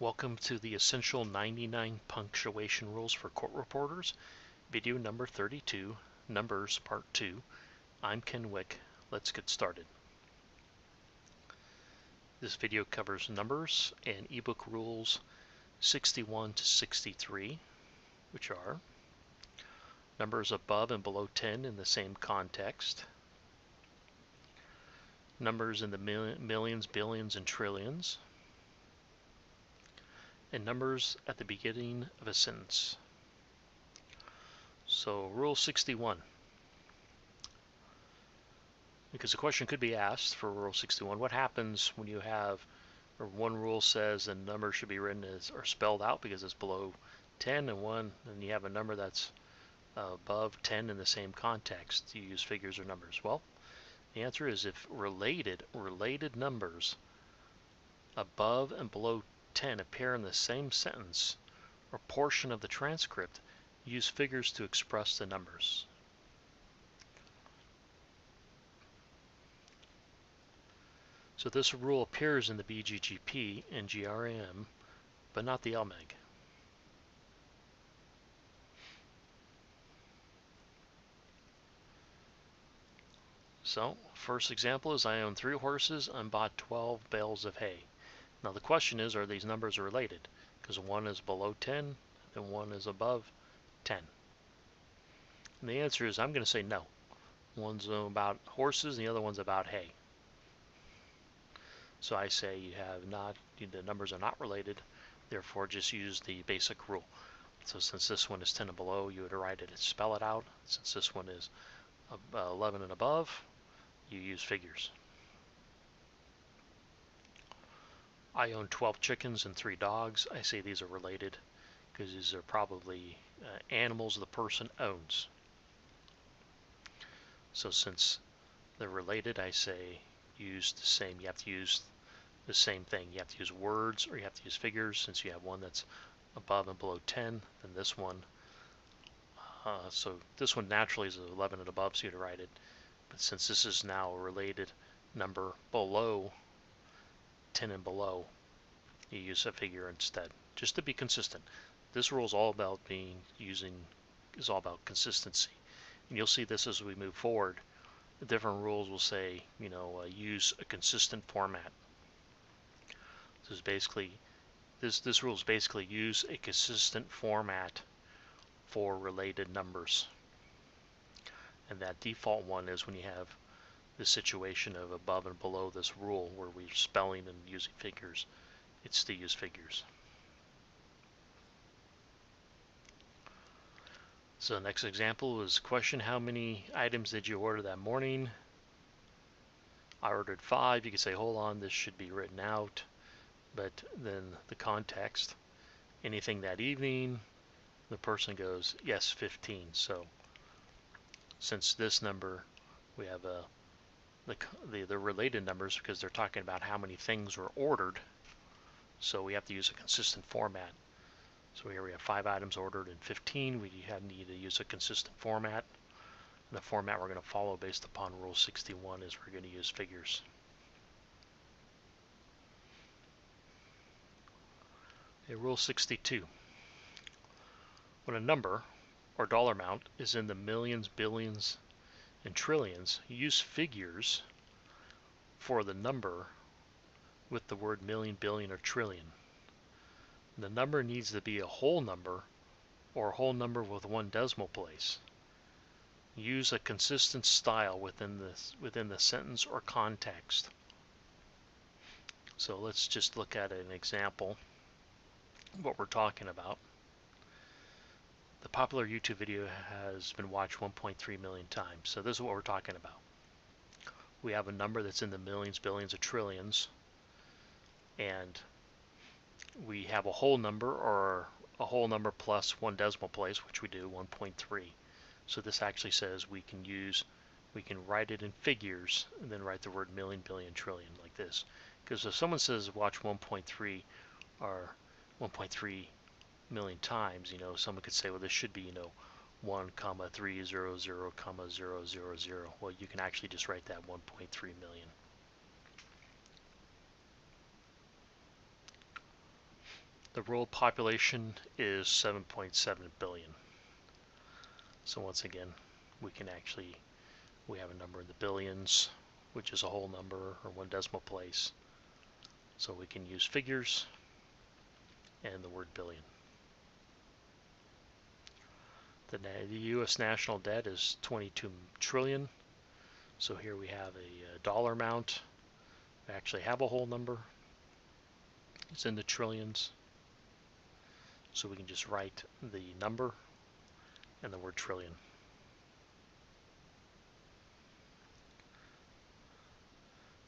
Welcome to the Essential 99 Punctuation Rules for Court Reporters, video number 32, Numbers Part 2. I'm Ken Wick. Let's get started. This video covers numbers and ebook rules 61 to 63, which are numbers above and below 10 in the same context, numbers in the millions, billions, and trillions, and numbers at the beginning of a sentence. So Rule 61. Because the question could be asked for Rule 61, what happens when you have, or one rule says a number should be written as or spelled out because it's below 10, and you have a number that's above 10 in the same context. Do you use figures or numbers? Well, the answer is if related numbers above and below 10 appear in the same sentence or portion of the transcript, use figures to express the numbers. So this rule appears in the BGGP and GRAM, but not the LMEG. So, first example is I own 3 horses and bought 12 bales of hay. Now the question is, are these numbers related? Because one is below 10 and one is above 10. And the answer is I'm going to say no. One's about horses and the other one's about hay. So I say the numbers are not related, therefore just use the basic rule. So since this one is 10 and below, you would write it and spell it out. Since this one is 11 and above, you use figures. I own 12 chickens and 3 dogs. I say these are related because these are probably animals the person owns. So since they're related, I say use the same. You have to use the same thing. You have to use words or you have to use figures. Since you have one that's above and below 10, then this one. So this one naturally is 11 and above, so you'd write it. But since this is now a related number below 10 and below, you use a figure instead, just to be consistent. This rule is all about all about consistency. And you'll see this as we move forward. The different rules will say, use a consistent format. This is basically, this rule is basically use a consistent format for related numbers. And that default one is when you have the situation of above and below this rule where we're spelling and using figures, it's to use figures. So the next example is question, how many items did you order that morning? I ordered 5. You could say, hold on, this should be written out. But then the context, anything that evening, the person goes, yes, 15. So since this number, we have the related numbers because they're talking about how many things were ordered. So we have to use a consistent format. So here we have 5 items ordered and 15. We need to use a consistent format. And the format we're going to follow based upon Rule 61 is we're going to use figures. Okay, Rule 62. When a number or dollar amount is in the millions, billions, and trillions, use figures for the number with the word million, billion, or trillion. The number needs to be a whole number or a whole number with 1 decimal place. Use a consistent style within the sentence or context. So let's just look at an example of what we're talking about. The popular YouTube video has been watched 1.3 million times. So this is what we're talking about. We have a number that's in the millions, billions, or trillions, and we have a whole number or a whole number plus 1 decimal place, which we do, 1.3. So this actually says we can write it in figures and then write the word million, billion, trillion like this. Because if someone says watch 1.3 or 1.3 million times, someone could say, well, this should be, 1,300,000, 0,000. Well, you can actually just write that 1.3 million. The world population is 7.7 billion. So once again, we have a number in the billions, which is a whole number or one decimal place. So we can use figures and the word billion. The U.S. national debt is 22 trillion. So here we have a dollar amount. We actually have a whole number. It's in the trillions. So we can just write the number and the word trillion.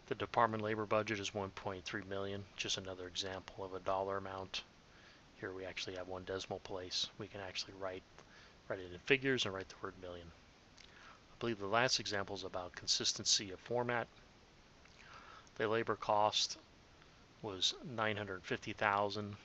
The Department of Labor budget is 1.3 million, just another example of a dollar amount. Here we actually have one decimal place. We can actually write it in figures and write the word million. I believe the last example is about consistency of format. The labor cost was 950,000,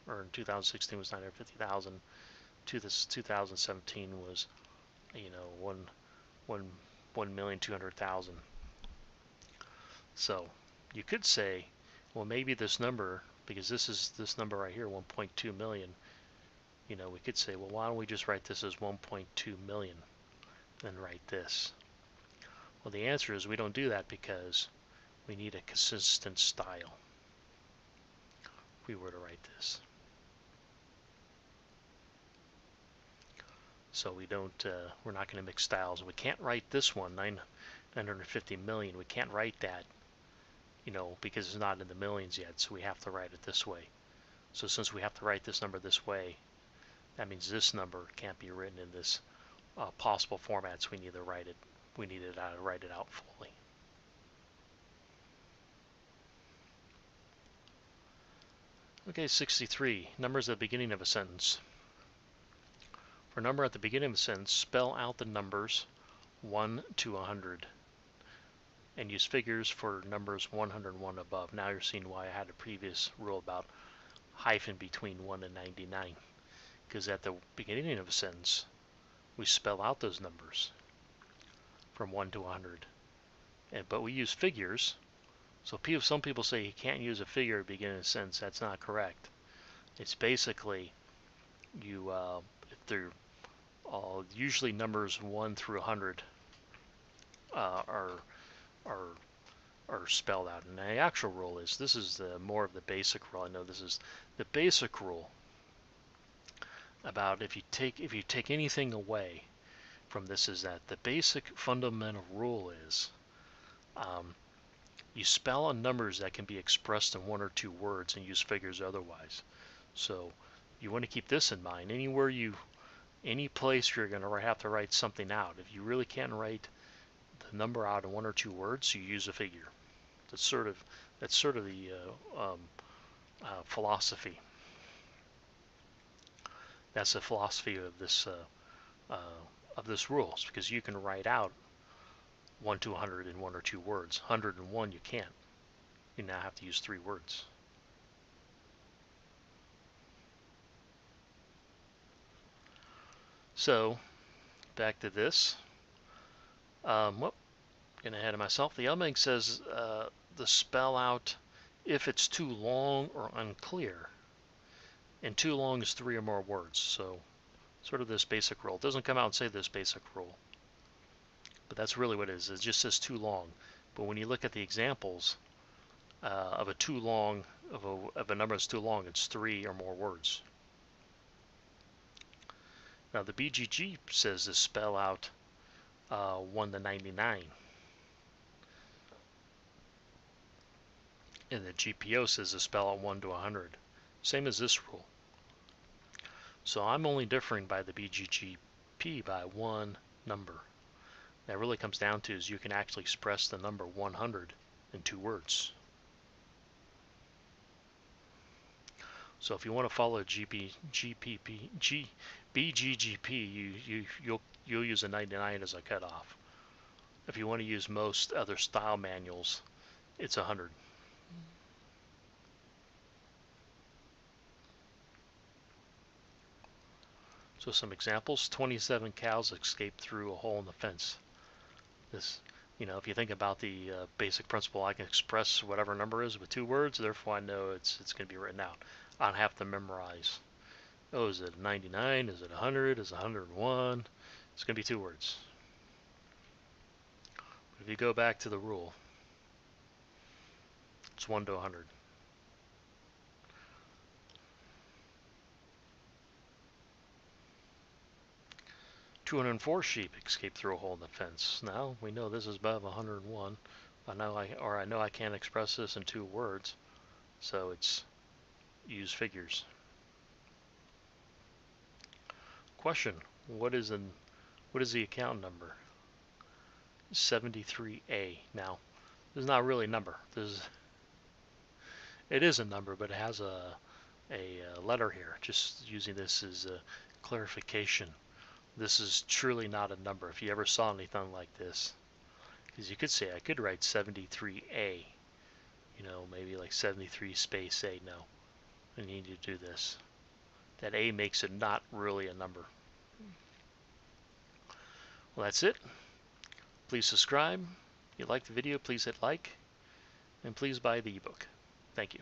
or in 2016 was 950,000. 2017 was, 1,200,000. So you could say, well, maybe this number, because this number right here, 1.2 million, we could say, well, why don't we just write this as 1.2 million and write this? Well, the answer is we don't do that because we need a consistent style if we were to write this. So we're not going to mix styles. We can't write this one, 950 million. We can't write that, because it's not in the millions yet, so we have to write it this way. So since we have to write this number this way, that means this number can't be written in this possible formats. We need to write it out fully. Okay, 63. Numbers at the beginning of a sentence. For a number at the beginning of a sentence, spell out the numbers 1 to 100 and use figures for numbers 101 above. Now you're seeing why I had a previous rule about hyphen between 1 and 99. Because at the beginning of a sentence, we spell out those numbers from 1 to 100. But we use figures. So some people say you can't use a figure at the beginning of a sentence. That's not correct. It's basically, if they're usually numbers 1 through 100 are spelled out. And the actual rule is, this is more of the basic rule. I know this is the basic rule about if you take anything away from this, is that the basic fundamental rule is you spell out numbers that can be expressed in 1 or 2 words and use figures otherwise. So you want to keep this in mind. Any place you're going to have to write something out, if you really can't write the number out in 1 or 2 words, you use a figure. That's sort of the philosophy. That's the philosophy of this rules, because you can write out 1 to 100 in 1 or 2 words. 101 you can't. You now have to use 3 words. So back to this. Getting ahead of myself. The opening says the spell out if it's too long or unclear. And too long is 3 or more words. So sort of this basic rule. It doesn't come out and say this basic rule. But that's really what it is. It just says too long. But when you look at the examples of a number that's too long, it's 3 or more words. Now the BGG says to spell out 1 to 99. And the GPO says to spell out 1 to 100. Same as this rule. So I'm only differing by the BGGP by 1 number. That really comes down to is you can actually express the number 100 in 2 words. So if you want to follow BGGP, you'll use a 99 as a cutoff. If you want to use most other style manuals, it's 100. So some examples: 27 cows escaped through a hole in the fence. You know, if you think about the basic principle, I can express whatever number is with 2 words, therefore I know it's going to be written out. I don't have to memorize. Oh, is it 99? Is it 100? Is it 101? It's going to be 2 words. But if you go back to the rule, it's 1 to 100. "204 sheep escaped through a hole in the fence." Now we know this is above 101. I know I can't express this in 2 words, so it's use figures. Question: what is the account number? 73A. Now, this is not really a number. It is a number, but it has a letter here. Just using this as a clarification. This is truly not a number. If you ever saw anything like this, because you could say I could write 73A. You know, maybe like 73 space A. No, I need to do this. That A makes it not really a number. Well, that's it. Please subscribe. If you like the video, please hit like. And please buy the ebook. Thank you.